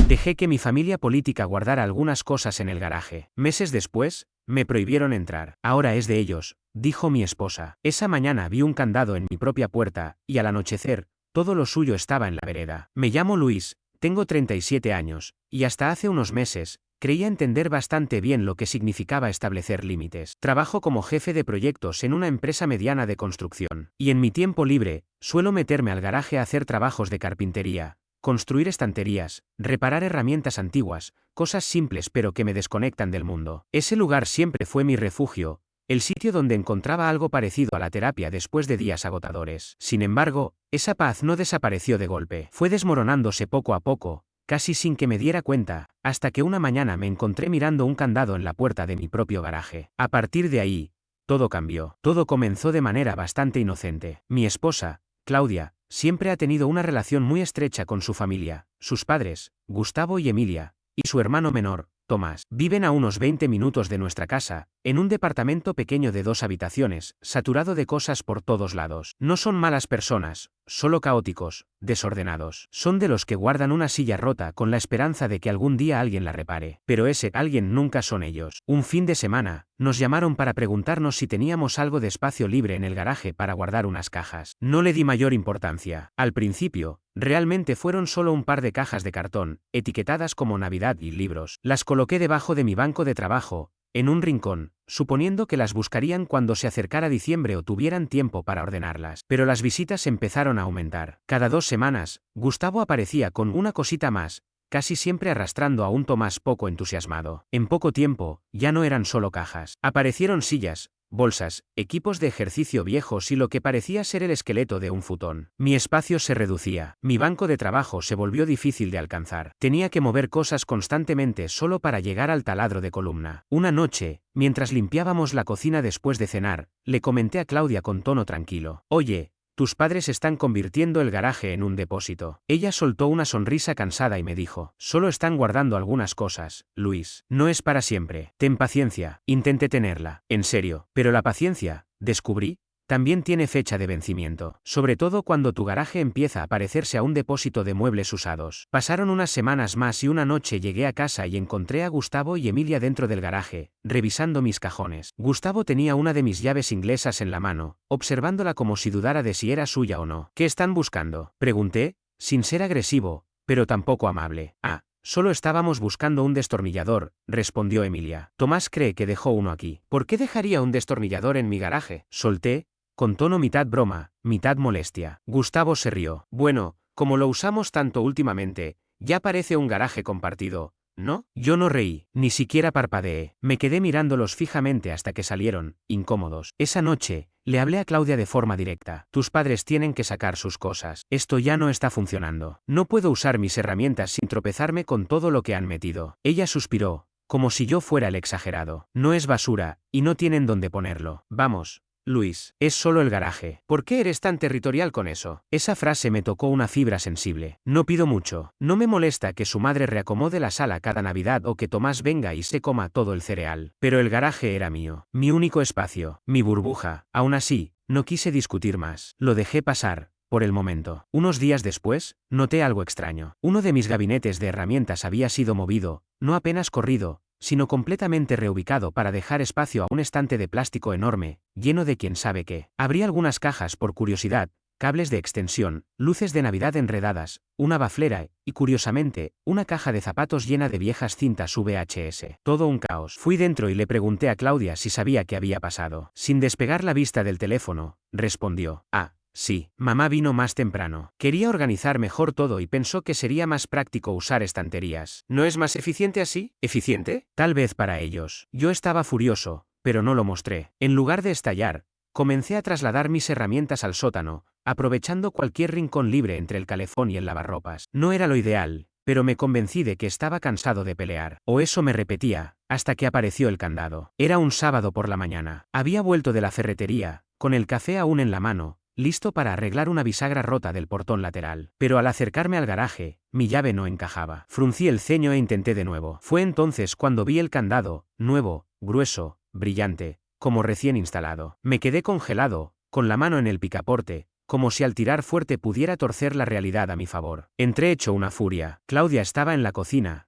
Dejé que mi familia política guardara algunas cosas en el garaje. Meses después, me prohibieron entrar. Ahora es de ellos, dijo mi esposa. Esa mañana vi un candado en mi propia puerta, y al anochecer, todo lo suyo estaba en la vereda. Me llamo Luis, tengo 37 años, y hasta hace unos meses, creía entender bastante bien lo que significaba establecer límites. Trabajo como jefe de proyectos en una empresa mediana de construcción, y en mi tiempo libre, suelo meterme al garaje a hacer trabajos de carpintería, construir estanterías, reparar herramientas antiguas, cosas simples pero que me desconectan del mundo. Ese lugar siempre fue mi refugio, el sitio donde encontraba algo parecido a la terapia después de días agotadores. Sin embargo, esa paz no desapareció de golpe. Fue desmoronándose poco a poco, casi sin que me diera cuenta, hasta que una mañana me encontré mirando un candado en la puerta de mi propio garaje. A partir de ahí, todo cambió. Todo comenzó de manera bastante inocente. Mi esposa, Claudia, siempre ha tenido una relación muy estrecha con su familia, sus padres, Gustavo y Emilia, y su hermano menor, Tomás. Viven a unos 20 minutos de nuestra casa, en un departamento pequeño de 2 habitaciones, saturado de cosas por todos lados. No son malas personas, solo caóticos, desordenados. Son de los que guardan una silla rota con la esperanza de que algún día alguien la repare. Pero ese alguien nunca son ellos. Un fin de semana, nos llamaron para preguntarnos si teníamos algo de espacio libre en el garaje para guardar unas cajas. No le di mayor importancia. Al principio, realmente fueron solo un par de cajas de cartón, etiquetadas como Navidad y libros. Las coloqué debajo de mi banco de trabajo, en un rincón, suponiendo que las buscarían cuando se acercara diciembre o tuvieran tiempo para ordenarlas. Pero las visitas empezaron a aumentar. Cada 2 semanas, Gustavo aparecía con una cosita más, casi siempre arrastrando a un Tomás poco entusiasmado. En poco tiempo, ya no eran solo cajas. Aparecieron sillas, bolsas, equipos de ejercicio viejos y lo que parecía ser el esqueleto de un futón. Mi espacio se reducía. Mi banco de trabajo se volvió difícil de alcanzar. Tenía que mover cosas constantemente solo para llegar al taladro de columna. Una noche, mientras limpiábamos la cocina después de cenar, le comenté a Claudia con tono tranquilo: «Oye, tus padres están convirtiendo el garaje en un depósito». Ella soltó una sonrisa cansada y me dijo: «Solo están guardando algunas cosas, Luis. No es para siempre. Ten paciencia». Intenté tenerla. En serio. Pero la paciencia, descubrí, también tiene fecha de vencimiento. Sobre todo cuando tu garaje empieza a parecerse a un depósito de muebles usados. Pasaron unas semanas más y una noche llegué a casa y encontré a Gustavo y Emilia dentro del garaje, revisando mis cajones. Gustavo tenía una de mis llaves inglesas en la mano, observándola como si dudara de si era suya o no. «¿Qué están buscando?», pregunté, sin ser agresivo, pero tampoco amable. «Ah, solo estábamos buscando un destornillador», respondió Emilia. «Tomás cree que dejó uno aquí». «¿Por qué dejaría un destornillador en mi garaje?», solté, con tono mitad broma, mitad molestia. Gustavo se rió. «Bueno, como lo usamos tanto últimamente, ya parece un garaje compartido, ¿no?». Yo no reí, ni siquiera parpadeé. Me quedé mirándolos fijamente hasta que salieron, incómodos. Esa noche, le hablé a Claudia de forma directa. «Tus padres tienen que sacar sus cosas. Esto ya no está funcionando. No puedo usar mis herramientas sin tropezarme con todo lo que han metido». Ella suspiró, como si yo fuera el exagerado. «No es basura, y no tienen dónde ponerlo. Vamos, Luis, es solo el garaje. ¿Por qué eres tan territorial con eso?». Esa frase me tocó una fibra sensible. No pido mucho. No me molesta que su madre reacomode la sala cada Navidad o que Tomás venga y se coma todo el cereal. Pero el garaje era mío. Mi único espacio. Mi burbuja. Aún así, no quise discutir más. Lo dejé pasar, por el momento. Unos días después, noté algo extraño. Uno de mis gabinetes de herramientas había sido movido, no apenas corrido, sino completamente reubicado para dejar espacio a un estante de plástico enorme, lleno de quién sabe qué. Abrí algunas cajas por curiosidad, cables de extensión, luces de Navidad enredadas, una baflera y, curiosamente, una caja de zapatos llena de viejas cintas VHS. Todo un caos. Fui dentro y le pregunté a Claudia si sabía qué había pasado. Sin despegar la vista del teléfono, respondió: «Ah, sí, mamá vino más temprano. Quería organizar mejor todo y pensó que sería más práctico usar estanterías». «¿No es más eficiente así?». «¿Eficiente?». Tal vez para ellos. Yo estaba furioso, pero no lo mostré. En lugar de estallar, comencé a trasladar mis herramientas al sótano, aprovechando cualquier rincón libre entre el calefón y el lavarropas. No era lo ideal, pero me convencí de que estaba cansado de pelear. O eso me repetía, hasta que apareció el candado. Era un sábado por la mañana. Había vuelto de la ferretería, con el café aún en la mano, listo para arreglar una bisagra rota del portón lateral. Pero al acercarme al garaje, mi llave no encajaba. Fruncí el ceño e intenté de nuevo. Fue entonces cuando vi el candado, nuevo, grueso, brillante, como recién instalado. Me quedé congelado, con la mano en el picaporte, como si al tirar fuerte pudiera torcer la realidad a mi favor. Entré hecho una furia. Claudia estaba en la cocina,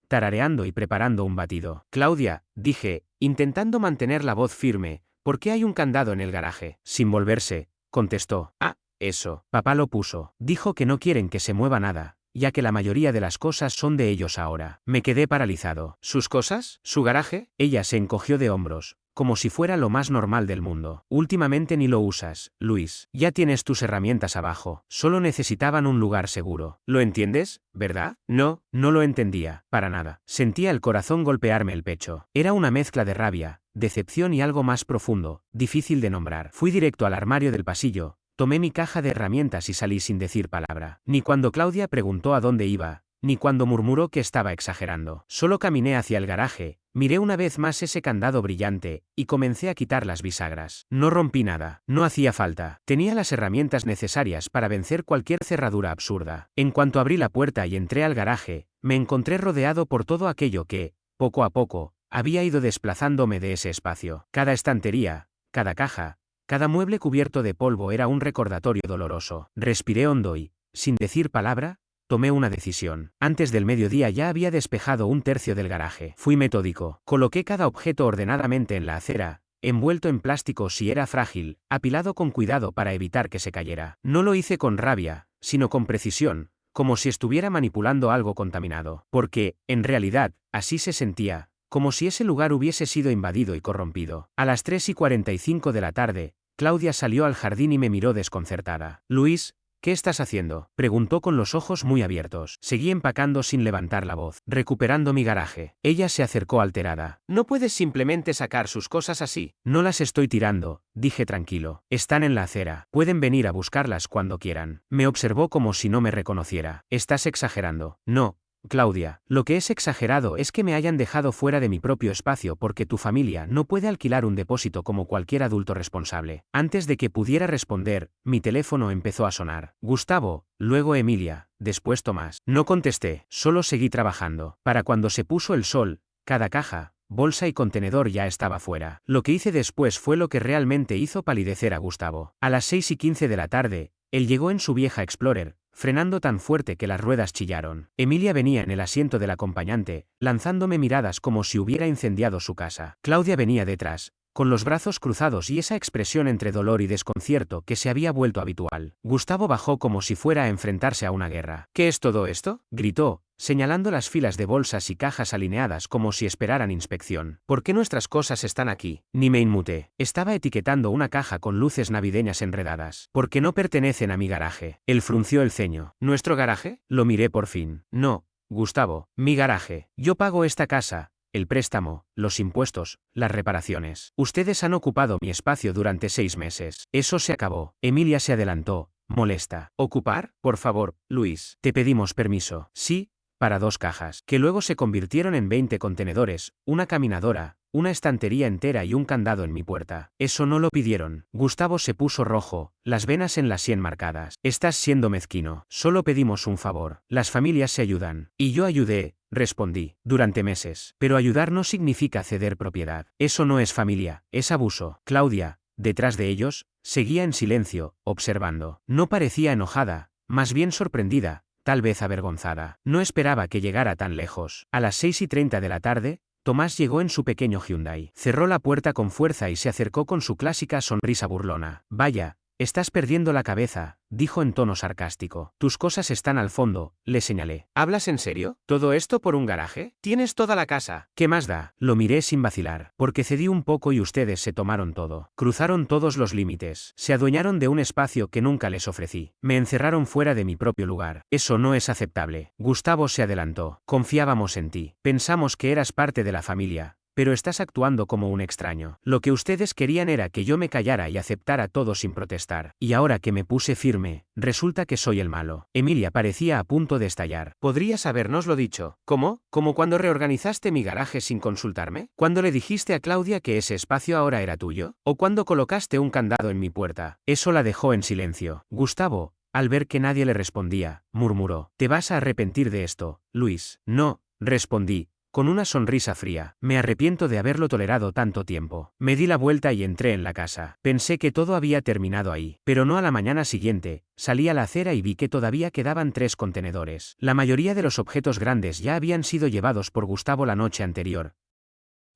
tarareando y preparando un batido. Claudia, dije, intentando mantener la voz firme, ¿por qué hay un candado en el garaje? Sin volverse, contestó. Ah, eso. Papá lo puso. Dijo que no quieren que se mueva nada, ya que la mayoría de las cosas son de ellos ahora. Me quedé paralizado. ¿Sus cosas? ¿Su garaje? Ella se encogió de hombros, como si fuera lo más normal del mundo. Últimamente ni lo usas, Luis. Ya tienes tus herramientas abajo. Solo necesitaban un lugar seguro. ¿Lo entiendes, verdad? No, no lo entendía, para nada. Sentía el corazón golpearme el pecho. Era una mezcla de rabia, decepción y algo más profundo, difícil de nombrar. Fui directo al armario del pasillo, tomé mi caja de herramientas y salí sin decir palabra. Ni cuando Claudia preguntó a dónde iba, ni cuando murmuró que estaba exagerando. Solo caminé hacia el garaje, miré una vez más ese candado brillante, y comencé a quitar las bisagras. No rompí nada, no hacía falta. Tenía las herramientas necesarias para vencer cualquier cerradura absurda. En cuanto abrí la puerta y entré al garaje, me encontré rodeado por todo aquello que, poco a poco, había ido desplazándome de ese espacio. Cada estantería, cada caja, cada mueble cubierto de polvo era un recordatorio doloroso. Respiré hondo y, sin decir palabra, tomé una decisión. Antes del mediodía ya había despejado un tercio del garaje. Fui metódico. Coloqué cada objeto ordenadamente en la acera, envuelto en plástico si era frágil, apilado con cuidado para evitar que se cayera. No lo hice con rabia, sino con precisión, como si estuviera manipulando algo contaminado. Porque, en realidad, así se sentía, como si ese lugar hubiese sido invadido y corrompido. A las 3:45 de la tarde, Claudia salió al jardín y me miró desconcertada. Luis, ¿qué estás haciendo? Preguntó con los ojos muy abiertos. Seguí empacando sin levantar la voz, recuperando mi garaje. Ella se acercó alterada. ¿No puedes simplemente sacar sus cosas así? No las estoy tirando, dije tranquilo. Están en la acera. Pueden venir a buscarlas cuando quieran. Me observó como si no me reconociera. Estás exagerando. No, Claudia, lo que es exagerado es que me hayan dejado fuera de mi propio espacio porque tu familia no puede alquilar un depósito como cualquier adulto responsable. Antes de que pudiera responder, mi teléfono empezó a sonar. Gustavo, luego Emilia, después Tomás. No contesté, solo seguí trabajando. Para cuando se puso el sol, cada caja, bolsa y contenedor ya estaba fuera. Lo que hice después fue lo que realmente hizo palidecer a Gustavo. A las 6:15 de la tarde, él llegó en su vieja Explorer, frenando tan fuerte que las ruedas chillaron. Emilia venía en el asiento del acompañante, lanzándome miradas como si hubiera incendiado su casa. Claudia venía detrás, con los brazos cruzados y esa expresión entre dolor y desconcierto que se había vuelto habitual. Gustavo bajó como si fuera a enfrentarse a una guerra. ¿Qué es todo esto?, gritó, señalando las filas de bolsas y cajas alineadas como si esperaran inspección. ¿Por qué nuestras cosas están aquí? Ni me inmuté. Estaba etiquetando una caja con luces navideñas enredadas. Porque no pertenecen a mi garaje. Él frunció el ceño. ¿Nuestro garaje? Lo miré por fin. No, Gustavo, mi garaje. Yo pago esta casa, el préstamo, los impuestos, las reparaciones. Ustedes han ocupado mi espacio durante 6 meses. Eso se acabó. Emilia se adelantó, molesta. ¿Ocupar? Por favor, Luis. Te pedimos permiso. Sí, para 2 cajas, que luego se convirtieron en 20 contenedores, una caminadora, una estantería entera y un candado en mi puerta. Eso no lo pidieron. Gustavo se puso rojo, las venas en la sien marcadas. Estás siendo mezquino. Solo pedimos un favor. Las familias se ayudan. Y yo ayudé, respondí, durante meses. Pero ayudar no significa ceder propiedad. Eso no es familia, es abuso. Claudia, detrás de ellos, seguía en silencio, observando. No parecía enojada, más bien sorprendida, tal vez avergonzada. No esperaba que llegara tan lejos. A las 6:30 de la tarde, Tomás llegó en su pequeño Hyundai. Cerró la puerta con fuerza y se acercó con su clásica sonrisa burlona. Vaya, estás perdiendo la cabeza, dijo en tono sarcástico. Tus cosas están al fondo, le señalé. ¿Hablas en serio? ¿Todo esto por un garaje? Tienes toda la casa. ¿Qué más da? Lo miré sin vacilar. Porque cedí un poco y ustedes se tomaron todo. Cruzaron todos los límites. Se adueñaron de un espacio que nunca les ofrecí. Me encerraron fuera de mi propio lugar. Eso no es aceptable. Gustavo se adelantó. Confiábamos en ti. Pensamos que eras parte de la familia. Pero estás actuando como un extraño. Lo que ustedes querían era que yo me callara y aceptara todo sin protestar. Y ahora que me puse firme, resulta que soy el malo. Emilia parecía a punto de estallar. ¿Podrías habernoslo dicho? ¿Cómo? ¿Como cuando reorganizaste mi garaje sin consultarme? ¿Cuándo le dijiste a Claudia que ese espacio ahora era tuyo? ¿O cuando colocaste un candado en mi puerta? Eso la dejó en silencio. Gustavo, al ver que nadie le respondía, murmuró. Te vas a arrepentir de esto, Luis. No, respondí, con una sonrisa fría. Me arrepiento de haberlo tolerado tanto tiempo. Me di la vuelta y entré en la casa. Pensé que todo había terminado ahí, pero no. A la mañana siguiente, salí a la acera y vi que todavía quedaban 3 contenedores. La mayoría de los objetos grandes ya habían sido llevados por Gustavo la noche anterior.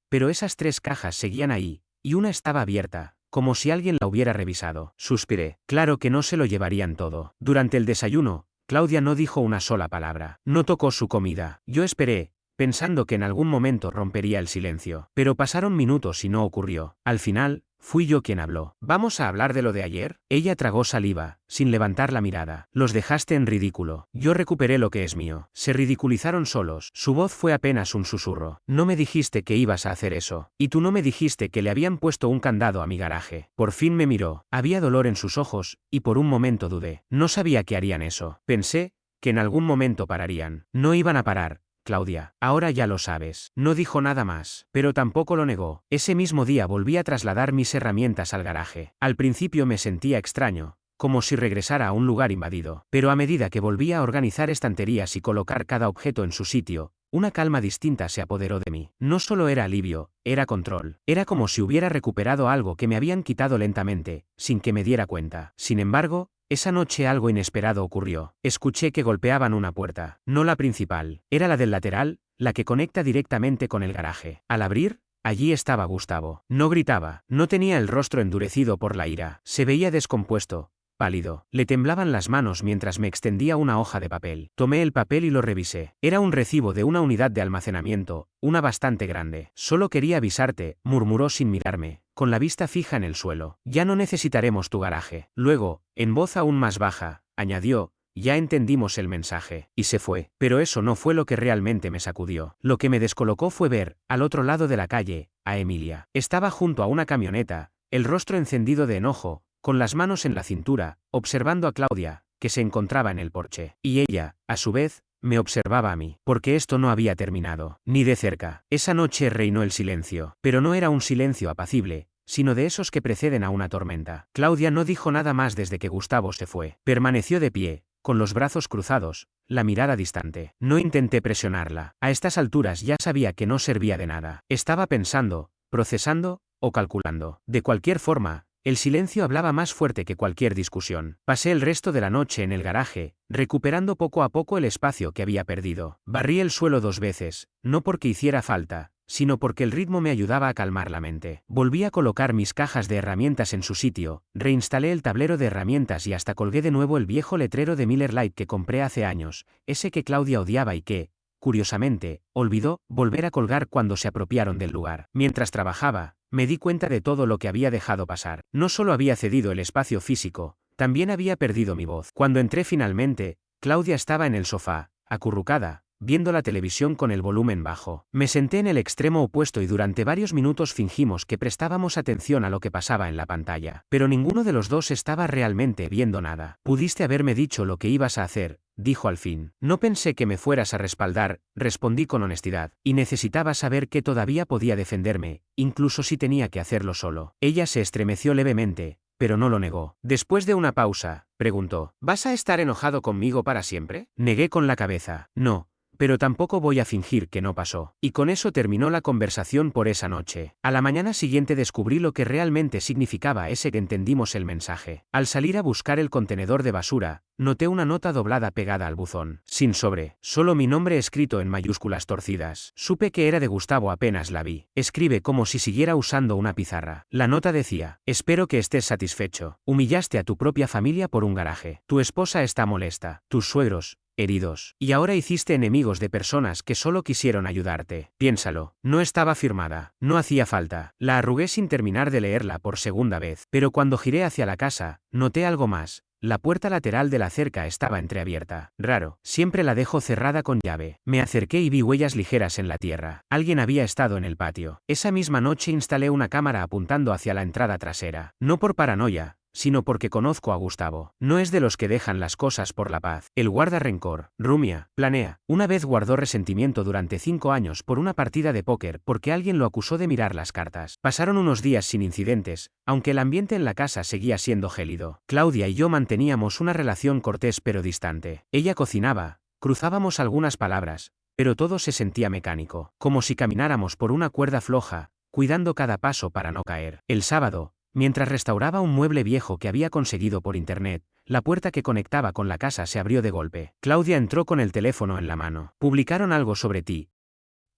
Pero esas 3 cajas seguían ahí, y una estaba abierta, como si alguien la hubiera revisado. Suspiré. Claro que no se lo llevarían todo. Durante el desayuno, Claudia no dijo una sola palabra. No tocó su comida. Yo esperé, pensando que en algún momento rompería el silencio. Pero pasaron minutos y no ocurrió. Al final, fui yo quien habló. ¿Vamos a hablar de lo de ayer? Ella tragó saliva, sin levantar la mirada. Los dejaste en ridículo. Yo recuperé lo que es mío. Se ridiculizaron solos. Su voz fue apenas un susurro. No me dijiste que ibas a hacer eso. Y tú no me dijiste que le habían puesto un candado a mi garaje. Por fin me miró. Había dolor en sus ojos, y por un momento dudé. No sabía que harían eso. Pensé que en algún momento pararían. No iban a parar. Claudia, ahora ya lo sabes. No dijo nada más, pero tampoco lo negó. Ese mismo día volví a trasladar mis herramientas al garaje. Al principio me sentía extraño, como si regresara a un lugar invadido. Pero a medida que volvía a organizar estanterías y colocar cada objeto en su sitio, una calma distinta se apoderó de mí. No solo era alivio, era control. Era como si hubiera recuperado algo que me habían quitado lentamente, sin que me diera cuenta. Sin embargo, esa noche algo inesperado ocurrió. Escuché que golpeaban una puerta. No la principal. Era la del lateral, la que conecta directamente con el garaje. Al abrir, allí estaba Gustavo. No gritaba. No tenía el rostro endurecido por la ira. Se veía descompuesto, pálido. Le temblaban las manos mientras me extendía una hoja de papel. Tomé el papel y lo revisé. Era un recibo de una unidad de almacenamiento, una bastante grande. Solo quería avisarte, murmuró sin mirarme, con la vista fija en el suelo. Ya no necesitaremos tu garaje. Luego, en voz aún más baja, añadió, ya entendimos el mensaje. Y se fue. Pero eso no fue lo que realmente me sacudió. Lo que me descolocó fue ver, al otro lado de la calle, a Emilia. Estaba junto a una camioneta, el rostro encendido de enojo, con las manos en la cintura, observando a Claudia, que se encontraba en el porche. Y ella, a su vez, me observaba a mí, porque esto no había terminado, ni de cerca. Esa noche reinó el silencio, pero no era un silencio apacible, sino de esos que preceden a una tormenta. Claudia no dijo nada más desde que Gustavo se fue. Permaneció de pie, con los brazos cruzados, la mirada distante. No intenté presionarla. A estas alturas ya sabía que no servía de nada. Estaba pensando, procesando, o calculando. De cualquier forma, el silencio hablaba más fuerte que cualquier discusión. Pasé el resto de la noche en el garaje, recuperando poco a poco el espacio que había perdido. Barrí el suelo 2 veces, no porque hiciera falta, sino porque el ritmo me ayudaba a calmar la mente. Volví a colocar mis cajas de herramientas en su sitio, reinstalé el tablero de herramientas y hasta colgué de nuevo el viejo letrero de Miller Lite que compré hace años, ese que Claudia odiaba y que, curiosamente, olvidó volver a colgar cuando se apropiaron del lugar. Mientras trabajaba, me di cuenta de todo lo que había dejado pasar. No solo había cedido el espacio físico, también había perdido mi voz. Cuando entré finalmente, Claudia estaba en el sofá, acurrucada, viendo la televisión con el volumen bajo. Me senté en el extremo opuesto y durante varios minutos fingimos que prestábamos atención a lo que pasaba en la pantalla. Pero ninguno de los dos estaba realmente viendo nada. Pudiste haberme dicho lo que ibas a hacer, dijo al fin. No pensé que me fueras a respaldar, respondí con honestidad, y necesitaba saber que todavía podía defenderme, incluso si tenía que hacerlo solo. Ella se estremeció levemente, pero no lo negó. Después de una pausa, preguntó, ¿vas a estar enojado conmigo para siempre? Negué con la cabeza. No, pero tampoco voy a fingir que no pasó. Y con eso terminó la conversación por esa noche. A la mañana siguiente descubrí lo que realmente significaba ese que entendimos el mensaje. Al salir a buscar el contenedor de basura, noté una nota doblada pegada al buzón. Sin sobre, solo mi nombre escrito en mayúsculas torcidas. Supe que era de Gustavo apenas la vi. Escribe como si siguiera usando una pizarra. La nota decía, espero que estés satisfecho. Humillaste a tu propia familia por un garaje. Tu esposa está molesta. Tus suegros, heridos. Y ahora hiciste enemigos de personas que solo quisieron ayudarte. Piénsalo. No estaba firmada. No hacía falta. La arrugué sin terminar de leerla por segunda vez. Pero cuando giré hacia la casa, noté algo más. La puerta lateral de la cerca estaba entreabierta. Raro. Siempre la dejo cerrada con llave. Me acerqué y vi huellas ligeras en la tierra. Alguien había estado en el patio. Esa misma noche instalé una cámara apuntando hacia la entrada trasera. No por paranoia, sino porque conozco a Gustavo. No es de los que dejan las cosas por la paz. Él guarda rencor, rumia, planea. Una vez guardó resentimiento durante 5 años por una partida de póker porque alguien lo acusó de mirar las cartas. Pasaron unos días sin incidentes, aunque el ambiente en la casa seguía siendo gélido. Claudia y yo manteníamos una relación cortés pero distante. Ella cocinaba, cruzábamos algunas palabras, pero todo se sentía mecánico, como si camináramos por una cuerda floja, cuidando cada paso para no caer. El sábado, mientras restauraba un mueble viejo que había conseguido por internet, la puerta que conectaba con la casa se abrió de golpe. Claudia entró con el teléfono en la mano. «Publicaron algo sobre ti»,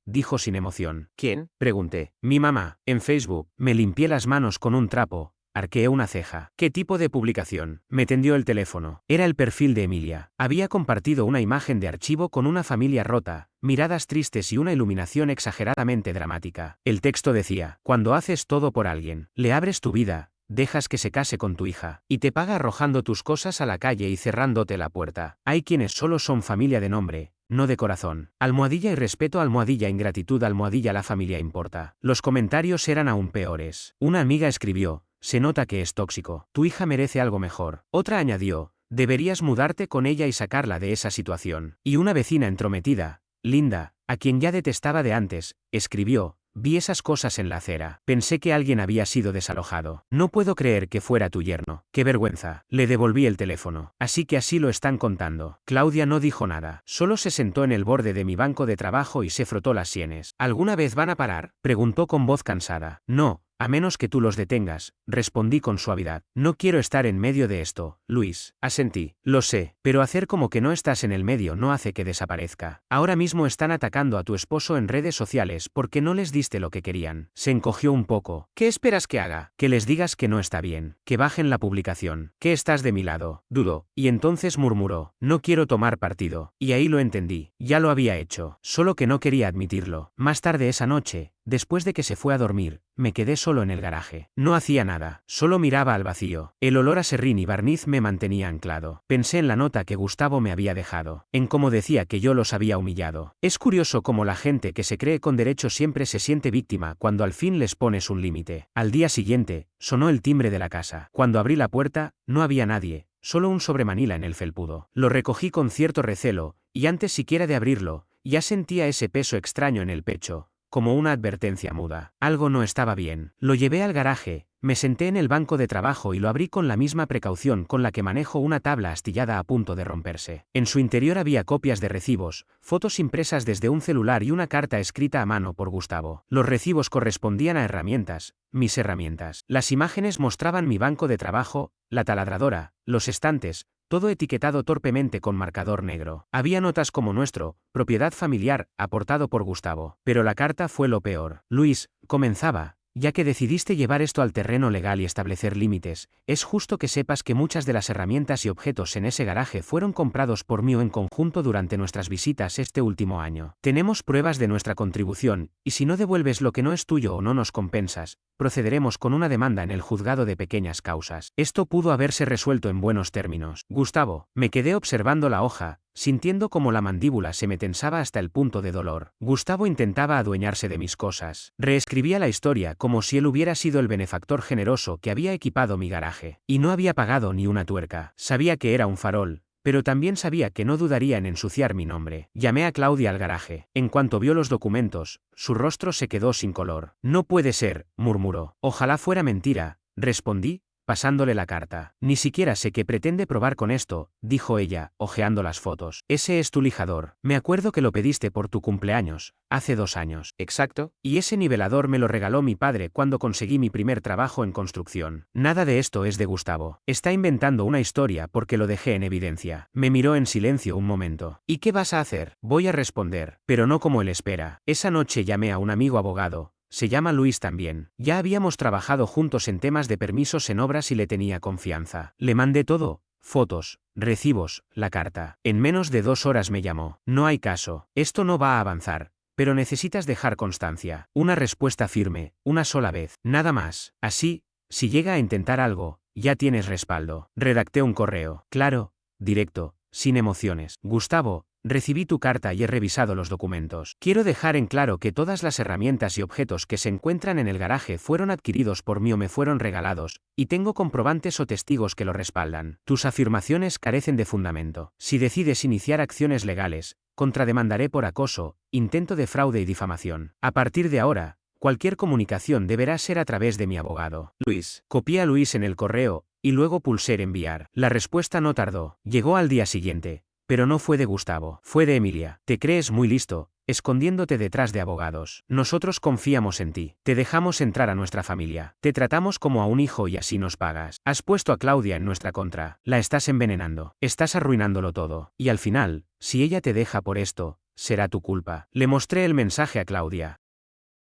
dijo sin emoción. ¿Quién? Pregunté. «Mi mamá, en Facebook». Me limpié las manos con un trapo. Arqueé una ceja. «¿Qué tipo de publicación?». Me tendió el teléfono. Era el perfil de Emilia. Había compartido una imagen de archivo con una familia rota, miradas tristes y una iluminación exageradamente dramática. El texto decía: «Cuando haces todo por alguien, le abres tu vida, dejas que se case con tu hija, y te paga arrojando tus cosas a la calle y cerrándote la puerta. Hay quienes solo son familia de nombre, no de corazón. Almohadilla y respeto, almohadilla ingratitud, almohadilla la familia importa». Los comentarios eran aún peores. Una amiga escribió: «Se nota que es tóxico. Tu hija merece algo mejor». Otra añadió: «Deberías mudarte con ella y sacarla de esa situación». Y una vecina entrometida, Linda, a quien ya detestaba de antes, escribió: «Vi esas cosas en la acera. Pensé que alguien había sido desalojado. No puedo creer que fuera tu yerno. ¡Qué vergüenza!». Le devolví el teléfono. «Así que así lo están contando». Claudia no dijo nada. Solo se sentó en el borde de mi banco de trabajo y se frotó las sienes. «¿Alguna vez van a parar?», preguntó con voz cansada. «No, a menos que tú los detengas», respondí con suavidad. «No quiero estar en medio de esto, Luis». Asentí. «Lo sé, pero hacer como que no estás en el medio no hace que desaparezca. Ahora mismo están atacando a tu esposo en redes sociales porque no les diste lo que querían». Se encogió un poco. «¿Qué esperas que haga? Que les digas que no está bien, que bajen la publicación, que estás de mi lado». Dudó, y entonces murmuró: «No quiero tomar partido». Y ahí lo entendí. Ya lo había hecho, solo que no quería admitirlo. Más tarde esa noche, después de que se fue a dormir, me quedé solo en el garaje. No hacía nada, solo miraba al vacío. El olor a serrín y barniz me mantenía anclado. Pensé en la nota que Gustavo me había dejado, en cómo decía que yo los había humillado. Es curioso cómo la gente que se cree con derecho siempre se siente víctima cuando al fin les pones un límite. Al día siguiente, sonó el timbre de la casa. Cuando abrí la puerta, no había nadie, solo un sobremanila en el felpudo. Lo recogí con cierto recelo, y antes siquiera de abrirlo, ya sentía ese peso extraño en el pecho, como una advertencia muda. Algo no estaba bien. Lo llevé al garaje, me senté en el banco de trabajo y lo abrí con la misma precaución con la que manejo una tabla astillada a punto de romperse. En su interior había copias de recibos, fotos impresas desde un celular y una carta escrita a mano por Gustavo. Los recibos correspondían a herramientas, mis herramientas. Las imágenes mostraban mi banco de trabajo, la taladradora, los estantes, todo etiquetado torpemente con marcador negro. Había notas como «nuestro, propiedad familiar, aportado por Gustavo». Pero la carta fue lo peor. «Luis», comenzaba, «ya que decidiste llevar esto al terreno legal y establecer límites, es justo que sepas que muchas de las herramientas y objetos en ese garaje fueron comprados por mí o en conjunto durante nuestras visitas este último año. Tenemos pruebas de nuestra contribución, y si no devuelves lo que no es tuyo o no nos compensas, procederemos con una demanda en el juzgado de pequeñas causas». Esto pudo haberse resuelto en buenos términos. «Gustavo». Me quedé observando la hoja, sintiendo como la mandíbula se me tensaba hasta el punto de dolor. Gustavo intentaba adueñarse de mis cosas. Reescribía la historia como si él hubiera sido el benefactor generoso que había equipado mi garaje. Y no había pagado ni una tuerca. Sabía que era un farol, pero también sabía que no dudaría en ensuciar mi nombre. Llamé a Claudia al garaje. En cuanto vio los documentos, su rostro se quedó sin color. «No puede ser», murmuró. «Ojalá fuera mentira», respondí, pasándole la carta. «Ni siquiera sé qué pretende probar con esto», dijo ella, hojeando las fotos. «Ese es tu lijador. Me acuerdo que lo pediste por tu cumpleaños, hace 2 años». «Exacto. Y ese nivelador me lo regaló mi padre cuando conseguí mi primer trabajo en construcción». «Nada de esto es de Gustavo. Está inventando una historia porque lo dejé en evidencia». Me miró en silencio un momento. «¿Y qué vas a hacer?». «Voy a responder, pero no como él espera». Esa noche llamé a un amigo abogado. Se llama Luis también. Ya habíamos trabajado juntos en temas de permisos en obras y le tenía confianza. Le mandé todo: fotos, recibos, la carta. En menos de 2 horas me llamó. «No hay caso. Esto no va a avanzar. Pero necesitas dejar constancia. Una respuesta firme, una sola vez. Nada más. Así, si llega a intentar algo, ya tienes respaldo». Redacté un correo. Claro, directo, sin emociones. «Gustavo, recibí tu carta y he revisado los documentos. Quiero dejar en claro que todas las herramientas y objetos que se encuentran en el garaje fueron adquiridos por mí o me fueron regalados, y tengo comprobantes o testigos que lo respaldan. Tus afirmaciones carecen de fundamento. Si decides iniciar acciones legales, contrademandaré por acoso, intento de fraude y difamación. A partir de ahora, cualquier comunicación deberá ser a través de mi abogado. Luis». Copié a Luis en el correo, y luego pulsé enviar. La respuesta no tardó. Llegó al día siguiente. Pero no fue de Gustavo, fue de Emilia. «Te crees muy listo», escondiéndote detrás de abogados. Nosotros confiamos en ti. Te dejamos entrar a nuestra familia. Te tratamos como a un hijo y así nos pagas. Has puesto a Claudia en nuestra contra. La estás envenenando. Estás arruinándolo todo. Y al final, si ella te deja por esto, será tu culpa. Le mostré el mensaje a Claudia.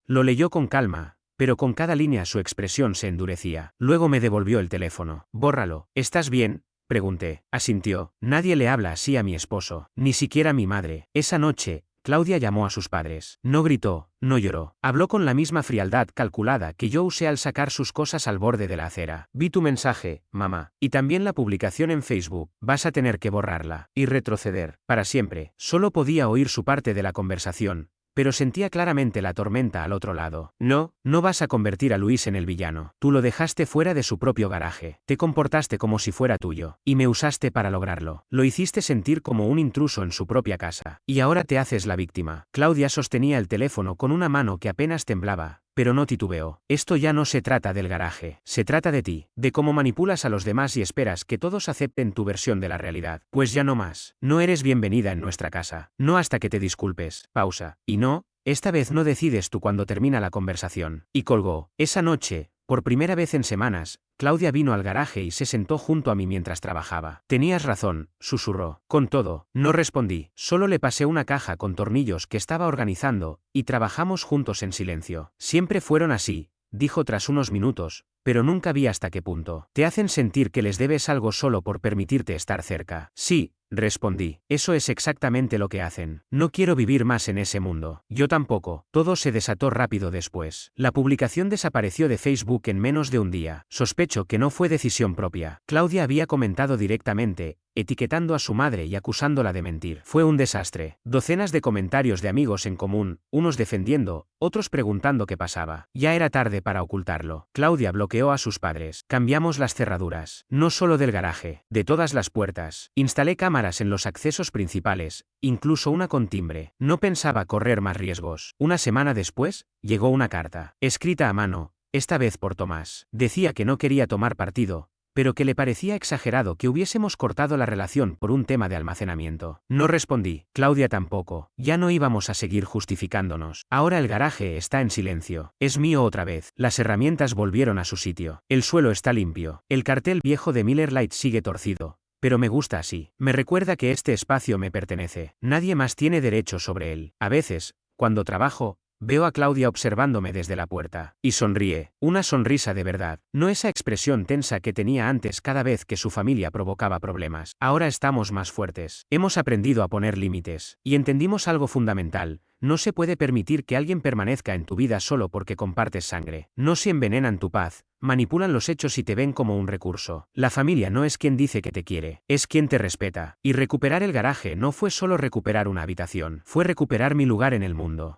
Lo leyó con calma, pero con cada línea su expresión se endurecía. Luego me devolvió el teléfono. Bórralo. ¿Estás bien? Pregunté. Asintió. Nadie le habla así a mi esposo, ni siquiera mi madre. Esa noche, Claudia llamó a sus padres. No gritó, no lloró. Habló con la misma frialdad calculada que yo usé al sacar sus cosas al borde de la acera. Vi tu mensaje, mamá. Y también la publicación en Facebook. Vas a tener que borrarla. Y retroceder. Para siempre. Solo podía oír su parte de la conversación, pero sentía claramente la tormenta al otro lado. No, no vas a convertir a Luis en el villano. Tú lo dejaste fuera de su propio garaje. Te comportaste como si fuera tuyo. Y me usaste para lograrlo. Lo hiciste sentir como un intruso en su propia casa. Y ahora te haces la víctima. Claudia sostenía el teléfono con una mano que apenas temblaba, pero no titubeó. Esto ya no se trata del garaje. Se trata de ti, de cómo manipulas a los demás y esperas que todos acepten tu versión de la realidad. Pues ya no más. No eres bienvenida en nuestra casa. No hasta que te disculpes. Pausa. Y no, esta vez no decides tú cuando termina la conversación. Y colgó. Esa noche, por primera vez en semanas, Claudia vino al garaje y se sentó junto a mí mientras trabajaba. Tenías razón, susurró. Con todo, no respondí. Solo le pasé una caja con tornillos que estaba organizando, y trabajamos juntos en silencio. Siempre fueron así, dijo tras unos minutos, pero nunca vi hasta qué punto. Te hacen sentir que les debes algo solo por permitirte estar cerca. Sí, respondí. Eso es exactamente lo que hacen. No quiero vivir más en ese mundo. Yo tampoco. Todo se desató rápido después. La publicación desapareció de Facebook en menos de un día. Sospecho que no fue decisión propia. Claudia había comentado directamente, etiquetando a su madre y acusándola de mentir. Fue un desastre. Docenas de comentarios de amigos en común, unos defendiendo, otros preguntando qué pasaba. Ya era tarde para ocultarlo. Claudia bloqueó a sus padres. Cambiamos las cerraduras. No solo del garaje, de todas las puertas. Instalé cámaras en los accesos principales, incluso una con timbre. No pensaba correr más riesgos. Una semana después, llegó una carta, escrita a mano, esta vez por Tomás. Decía que no quería tomar partido, pero que le parecía exagerado que hubiésemos cortado la relación por un tema de almacenamiento. No respondí. Claudia tampoco. Ya no íbamos a seguir justificándonos. Ahora el garaje está en silencio. Es mío otra vez. Las herramientas volvieron a su sitio. El suelo está limpio. El cartel viejo de Miller Lite sigue torcido, pero me gusta así. Me recuerda que este espacio me pertenece. Nadie más tiene derecho sobre él. A veces, cuando trabajo, veo a Claudia observándome desde la puerta. Y sonríe. Una sonrisa de verdad. No esa expresión tensa que tenía antes cada vez que su familia provocaba problemas. Ahora estamos más fuertes. Hemos aprendido a poner límites. Y entendimos algo fundamental. No se puede permitir que alguien permanezca en tu vida solo porque compartes sangre. No se envenenan tu paz, manipulan los hechos y te ven como un recurso. La familia no es quien dice que te quiere, es quien te respeta. Y recuperar el garaje no fue solo recuperar una habitación, fue recuperar mi lugar en el mundo.